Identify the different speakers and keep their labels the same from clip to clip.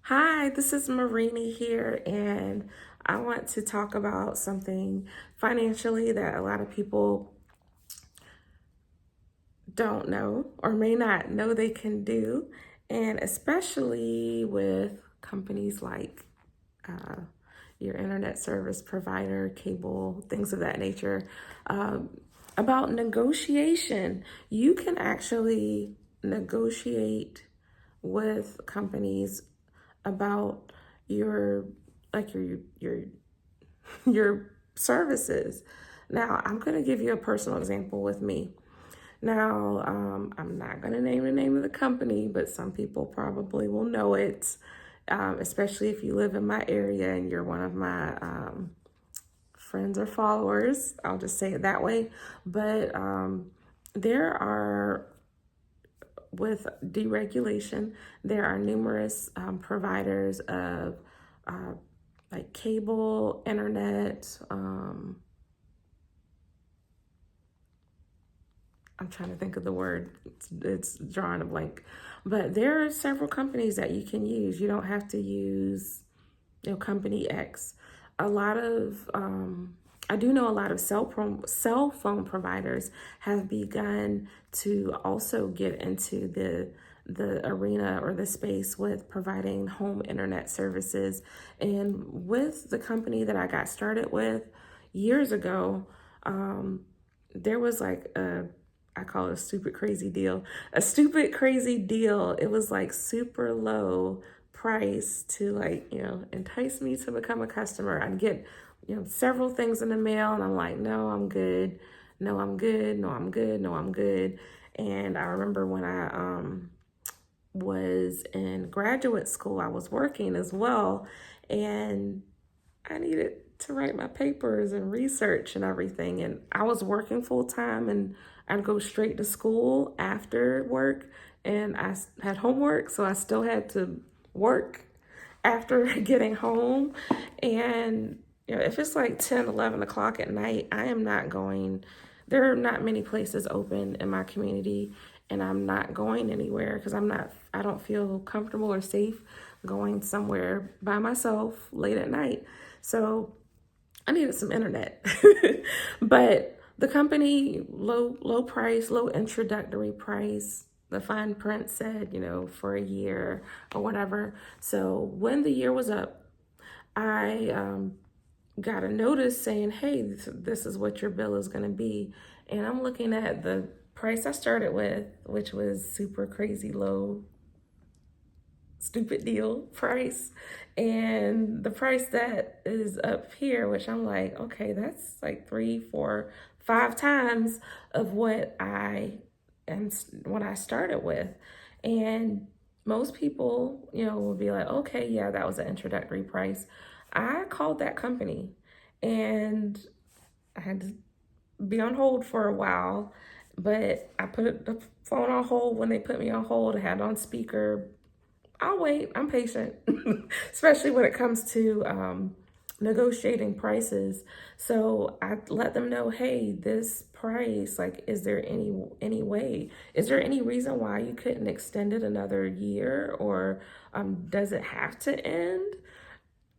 Speaker 1: Hi, this is Marini here, and I want to talk about something financially that a lot of people don't know or may not know they can do, and especially with companies like uh, your internet service provider, cable, things of that nature. Um, about negotiation, you can actually negotiate with companies about your your your services. Now, I'm going to give you a personal example with me. Now, I'm not going to name the name of the company, but some people probably will know it, especially if you live in my area and you're one of my friends or followers. I'll just say it that way. But there are, with deregulation, there are numerous providers of uh, like cable, internet. I'm trying to think of the word. It's drawing a blank. But there are several companies that you can use. You don't have to use, company X. A lot of, I do know a lot of cell phone providers have begun to also get into the arena or the space with providing home internet services. And with the company that I got started with years ago, there was like I call it a stupid crazy deal. A stupid crazy deal. It was like super low price to, like, entice me to become a customer. I'd get, several things in the mail and I'm like, no, I'm good. No, I'm good. No, I'm good. No, I'm good. And I remember when I was in graduate school, I was working as well, and I needed to write my papers and research and everything. And I was working full time, and I'd go straight to school after work. And I had homework, so I still had to work after getting home. And, if it's like 10, 11 o'clock at night, I am not going. There are not many places open in my community, and I'm not going anywhere because I don't feel comfortable or safe going somewhere by myself late at night. So I needed some internet. But the company, low price, low introductory price. The fine print said, for a year or whatever. So when the year was up, I got a notice saying, hey, this is what your bill is going to be. And I'm looking at the price I started with, which was super crazy low, stupid deal price, and the price that is up here, which I'm like, okay, that's like 3, 4, 5 times of what I started with. And most people, will be like, okay, yeah, that was an introductory price. I called that company, and I had to be on hold for a while, but I put the phone on hold. When they put me on hold, I had it on speaker. I'll wait. I'm patient, especially when it comes to negotiating prices. So I let them know, hey, this price, like, is there any way? Is there any reason why you couldn't extend it another year, or does it have to end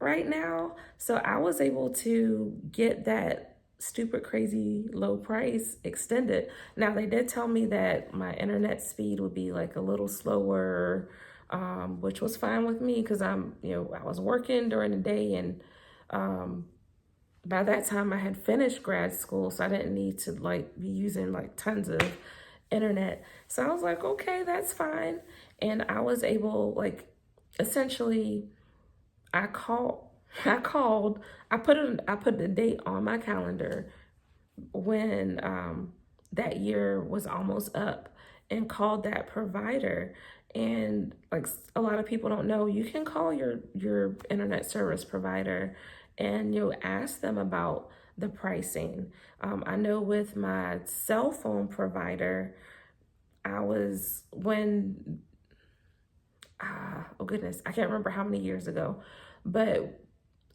Speaker 1: right now? So I was able to get that stupid crazy low price extended. Now they did tell me that my internet speed would be like a little slower, which was fine with me because I was working during the day, and by that time I had finished grad school, so I didn't need to like be using like tons of internet. So I was like, okay, that's fine. And I was able, like, essentially, I called I called I put the date on my calendar when that year was almost up, and called that provider. And like a lot of people don't know, you can call your internet service provider and you'll ask them about the pricing. I know with my cell phone provider, I was when oh goodness, I can't remember how many years ago, but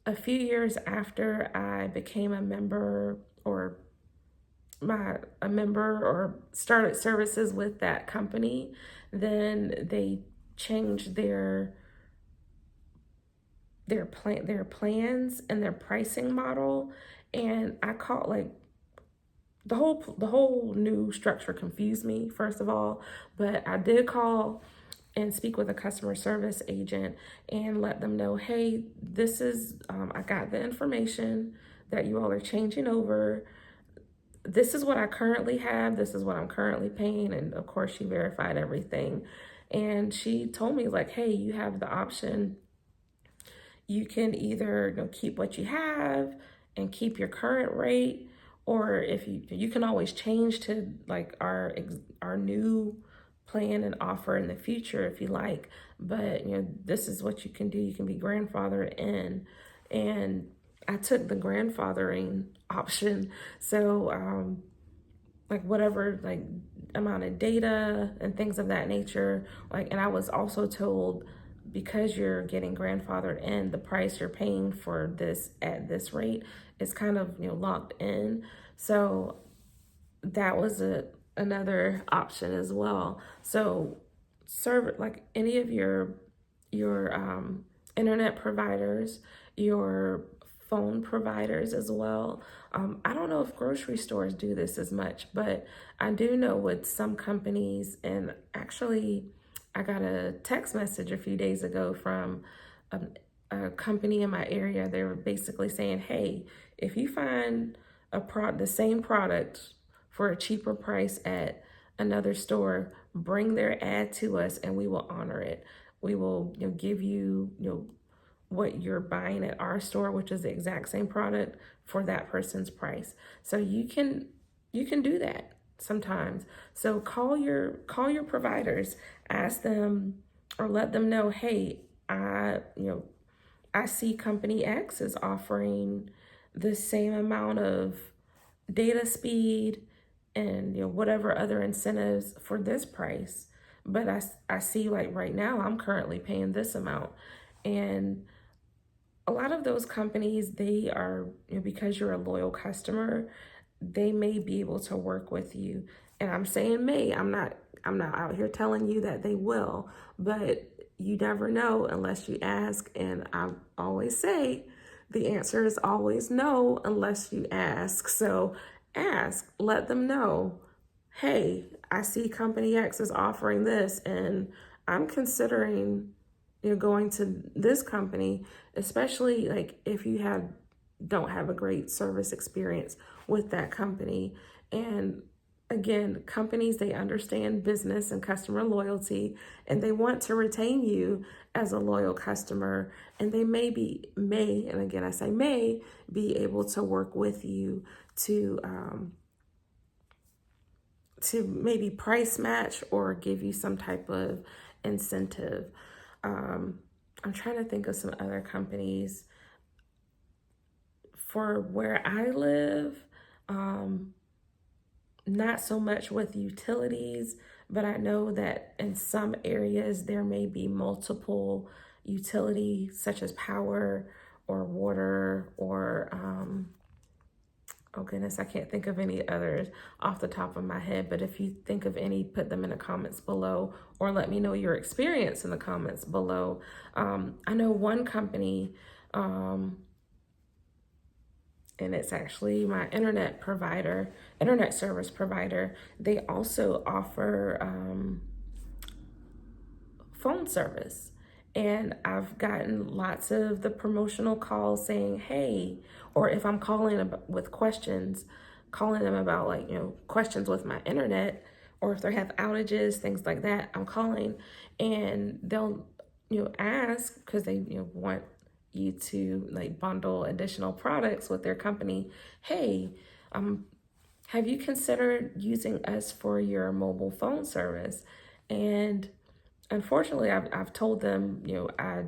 Speaker 1: a few years after I became a member, or a member, or started services with that company, then they changed their their plans and their pricing model. And I called, like, the whole new structure confused me, first of all, but I did call and speak with a customer service agent and let them know, hey, this is I got the information that you all are changing over. This is what I currently have. This is what I'm currently paying. And of course, she verified everything. And she told me, like, hey, you have the option. You can either, keep what you have and keep your current rate, or if you can always change to like our new plan and offer in the future if you like. But this is what you can do. You can be grandfathered in, and I took the grandfathering option. So like whatever, like amount of data and things of that nature. Like, and I was also told, because you're getting grandfathered in, the price you're paying for this at this rate is kind of locked in. So that was another option as well. So serve, like, any of your internet providers, your phone providers as well. I don't know if grocery stores do this as much, but I do know with some companies, and actually I got a text message a few days ago from a company in my area. They were basically saying, hey, if you find the same product for a cheaper price at another store, bring their ad to us and we will honor it. We will give you what you're buying at our store, which is the exact same product, for that person's price. So you can do that sometimes. So call your providers, ask them or let them know, hey, I see company X is offering the same amount of data speed and whatever other incentives for this price, but I see, like, right now I'm currently paying this amount. And a lot of those companies, they are, because you're a loyal customer, they may be able to work with you. And I'm saying may, I'm not out here telling you that they will, but you never know unless you ask. And I always say the answer is always no unless you ask. So ask, let them know, hey, I see company X is offering this and I'm considering going to this company, especially like if you don't have a great service experience with that company. And again, companies, they understand business and customer loyalty, and they want to retain you as a loyal customer. And they may, and again, I say may, be able to work with you to maybe price match or give you some type of incentive. I'm trying to think of some other companies. For where I live, not so much with utilities, but I know that in some areas there may be multiple utilities, such as power or water or oh goodness, I can't think of any others off the top of my head, but if you think of any, put them in the comments below or let me know your experience in the comments below. I know one company, and it's actually my internet service provider. They also offer phone service. And I've gotten lots of the promotional calls saying, hey, or if I'm calling with questions, calling them about questions with my internet, or if they have outages, things like that, I'm calling and they'll, ask because they, want you to like bundle additional products with their company. Hey, have you considered using us for your mobile phone service? And unfortunately, I've told them, I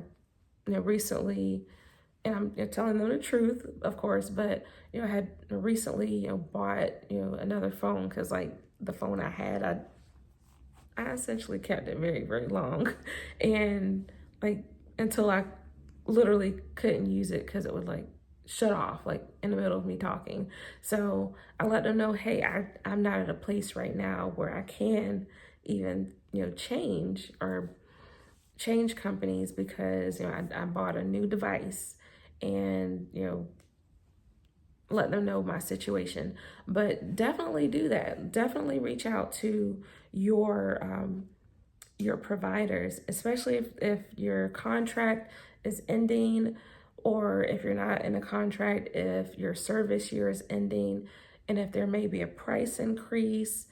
Speaker 1: recently, and I'm telling them the truth, of course, but I had recently bought another phone because like the phone I had, I essentially kept it very, very long, and like until I literally couldn't use it because it would like shut off like in the middle of me talking. So I let them know, hey, I'm not at a place right now where I can even change change companies because, I bought a new device, and, let them know my situation. But definitely do that. Definitely reach out to your providers, especially if your contract is ending, or if you're not in a contract, if your service year is ending, and if there may be a price increase,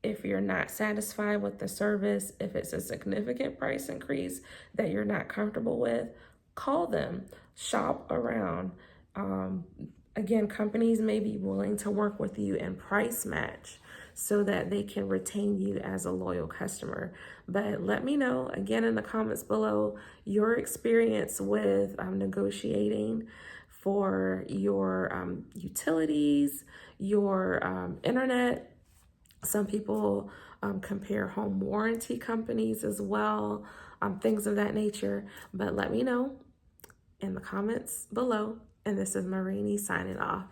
Speaker 1: if you're not satisfied with the service, if it's a significant price increase that you're not comfortable with, call them, shop around. Um, Again, companies may be willing to work with you and price match so that they can retain you as a loyal customer. But let me know again in the comments below your experience with negotiating for your utilities, your internet. Some people compare home warranty companies as well, things of that nature. But let me know in the comments below. And this is Marini signing off.